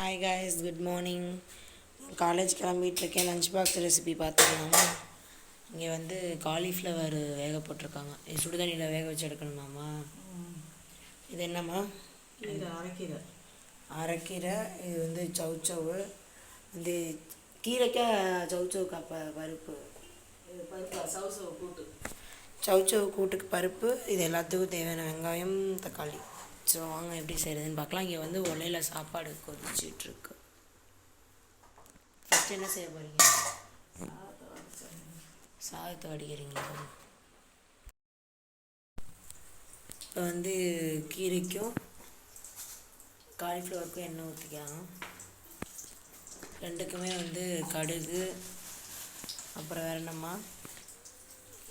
Hi guys, good morning. College கிளம்பிட்டு இருக்கேன். Lunch box recipe பார்த்துக்கலாமா? இங்கே வந்து காலிஃப்ளவர் வேக போட்டிருக்காங்க. இது சுடுதண்ணியில் வேக வச்சு எடுக்கணுமாம்மா? இது என்னம்மா? இது அரைக்கீரை. அரைக்கீரை. இது வந்து சவுச்சவு. இது கீரைக்கா சவுச்சவுக்கா பருப்பு? இது பருப்பு சவுசவு கூட்டு. சவுச்சவு கூட்டுக்கு பருப்பு. இது எல்லாத்துக்கும் தேவையான வெங்காயம், தக்காளி. ஸோ வாங்க எப்படி செய்கிறதுன்னு பார்க்கலாம். இங்கே வந்து உலையில் சாப்பாடு கொதிச்சிட்ருக்கு. ஃபஸ்ட்டு என்ன செய்ய போகிறீங்க? சாதத்தை வடிக்கிறீங்களா? இப்போ வந்து கீரைக்கும் காலிஃப்ளவருக்கும் எண்ணெய் ஊற்றிக்கலாம். ரெண்டுக்குமே வந்து கடுகு, அப்புறம் வேறு என்னம்மா?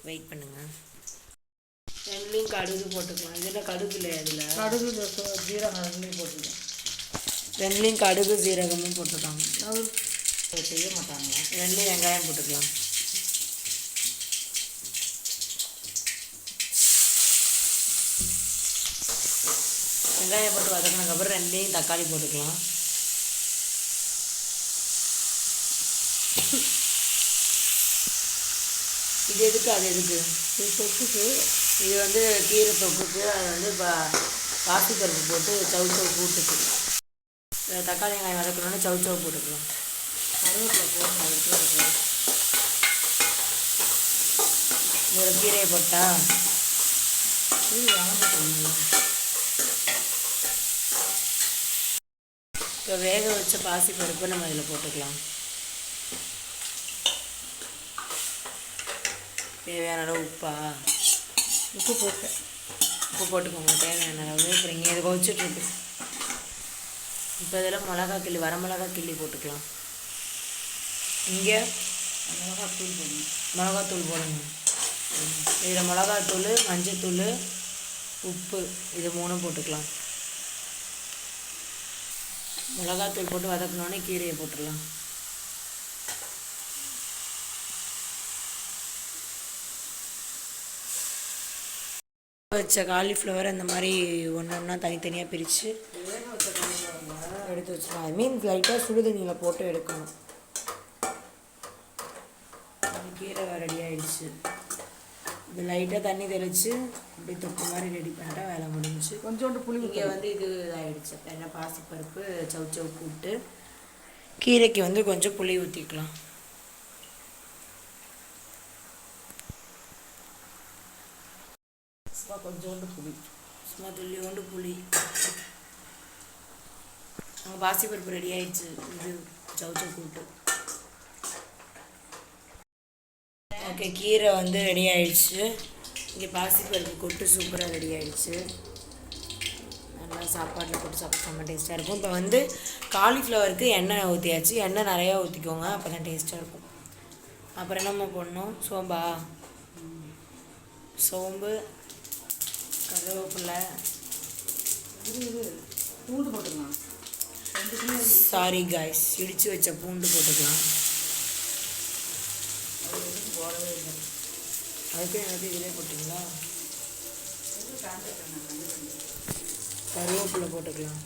வெயிட் பண்ணுங்கள். ரெண்டுலேயும் கடுகு போட்டுக்கலாம். இதில் கடுகு இல்லையா? அதில் கடுகு ஜீரகம் ரெண்டுலேயும் போட்டுக்கலாம். ரெண்டுலேயும் கடுகு ஜீரகமும் போட்டுக்கலாம். அது செய்ய மாட்டாங்க. ரெண்டுலேயும் வெங்காயம் போட்டுக்கலாம். வெங்காயம் போட்டு வதக்கினதுக்கப்புறம் ரெண்டுலேயும் தக்காளி போட்டுக்கலாம். இது எதுக்கு அது எதுக்கு? இது தொக்குக்கு. இது வந்து கீரை தொக்குக்கு. அது வந்து பாசிப்பருப்பு போட்டு சவுச்சவு கூட்டுக்கு. தக்காளி வெங்காயம் வதக்கணுன்னு சவுச்சவு போட்டுக்கலாம். கருவேப்பிலை போடணும். அதுக்கு ஒரு கீரையை போட்டால் இது வளர்ந்துக்கணும். இப்போ வேக வச்ச பாசிப்பருப்பு நம்ம இதில் போட்டுக்கலாம். தேவையான அளவு உப்பா? உப்பு போட்டேன். உப்பு போட்டுக்கோங்க தேவையான அளவு. அப்புறம் இங்கே இது கொதிச்சுட்ருக்கு. இப்போ இதில் மிளகா கிள்ளி, வரமிளகா கிள்ளி போட்டுக்கலாம். இங்கே மிளகாத்தூள் போடணும். மிளகாத்தூள் போடணும். இதில் மிளகாத்தூள், மஞ்சத்தூள், உப்பு, இது மூணும் போட்டுக்கலாம். மிளகாத்தூள் போட்டு வதக்கினோடனே கீரையை போட்டுடலாம். வச்ச காலிஃப்ளவர் அந்த மாதிரி ஒன்று ஒன்றா தனித்தனியாக பிரித்து எடுத்து வச்சுக்கலாம். ஐ மீன் லைட்டாக சுடுதண்ணியில் போட்டு எடுக்கணும். கீரை ரெடி ஆகிடுச்சு. இது லைட்டாக தண்ணி தெளித்து இப்படி தொப்பு மாதிரி ரெடி பண்ணிட்டா வேலை முடிஞ்சிச்சு. கொஞ்சோண்டு புளி. இங்கே வந்து இது இதாகிடுச்சு. என்ன பாசிப்பருப்பு சவுச்சவு கூட்டு. கீரைக்கு வந்து கொஞ்சம் புளி ஊற்றிக்கலாம். கொஞ்சோண்டு புளி. சும்மா துள்ளியோண்டு புளி. பாசிப்பருப்பு ரெடி ஆயிடுச்சு. இது சவுச்சவு கூட்டு. ஓகே, கீரை வந்து ரெடி ஆயிடுச்சு. இங்கே பாசிப்பருப்பு கூட்டு சூப்பராக ரெடி ஆயிடுச்சு. நல்லா சாப்பாட்டில் போட்டு சாப்பிட செம்ம டேஸ்ட்டாக இருக்கும். இப்போ வந்து காலிஃப்ளவருக்கு எண்ணெய் ஊற்றியாச்சு. எண்ணெய் நிறையா ஊற்றிக்கோங்க, அப்போ தான் டேஸ்ட்டாக இருக்கும். அப்புறம் என்னம்மா போடணும்? சோம்பா? சோம்பு, கருவேப்பிலை, பூண்டு போட்டுக்கலாம். சாரி காய்ஸ், இடித்து வச்ச பூண்டு போட்டுக்கலாம். அது எதுக்கு போடவே இல்லை. அதுக்கு எனக்கு இதிலே போட்டிங்களா? கருவேப்பிலை போட்டுக்கலாம்.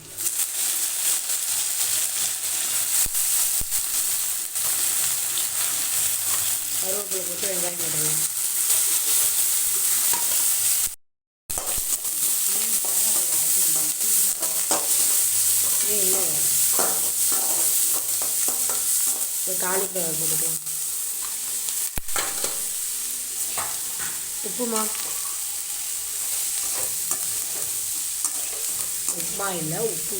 கருவேப்பிலை போட்டு வெங்காயம் போட்டுக்கலாம். இல்லை, இப்போ காலிஃப்ளவர் போட்டுக்கலாம். உப்புமா? உப்புமா இல்லை, உப்பு.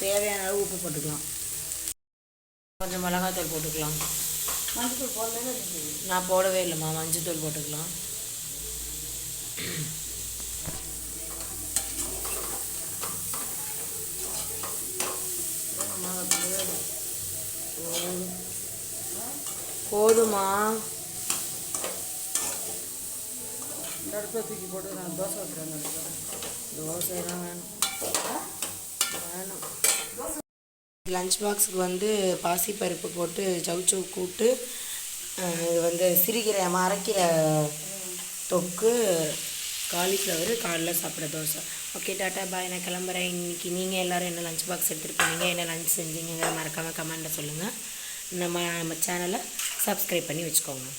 தேவையான அளவு உப்பு போட்டுக்கலாம். கொஞ்சம் மிளகாத்தூள் போட்டுக்கலாம். மஞ்சள் போடல. நான் போடவே இல்லைம்மா. மஞ்சத்தூள் போட்டுக்கலாம். போதுமா? இந்த அடுப்பை தூக்கி போட்டு நான் தோசை ஊற்றுறேன். தோசைலாம் வேணும். லஞ்ச் பாக்ஸுக்கு வந்து பாசிப்பருப்பு போட்டு சவுச்சவு கூட்டு, இது வந்து சிறுகீரை அரைக்கிற தொக்கு, காலிஃப்ளவர், காலைல சாப்பிட தோசை. ஓகே டாட்டா பாய், நான் கிளம்புறேன். இன்றைக்கி நீங்கள் எல்லோரும் என்ன லஞ்ச் பாக்ஸ் எடுத்துகிட்டு போனீங்க, என்ன லஞ்ச் செஞ்சீங்க மறக்காமல் கமெண்ட்டில் சொல்லுங்கள். நம்ம சேனலை சப்ஸ்கிரைப் பண்ணி வச்சுக்கோங்க.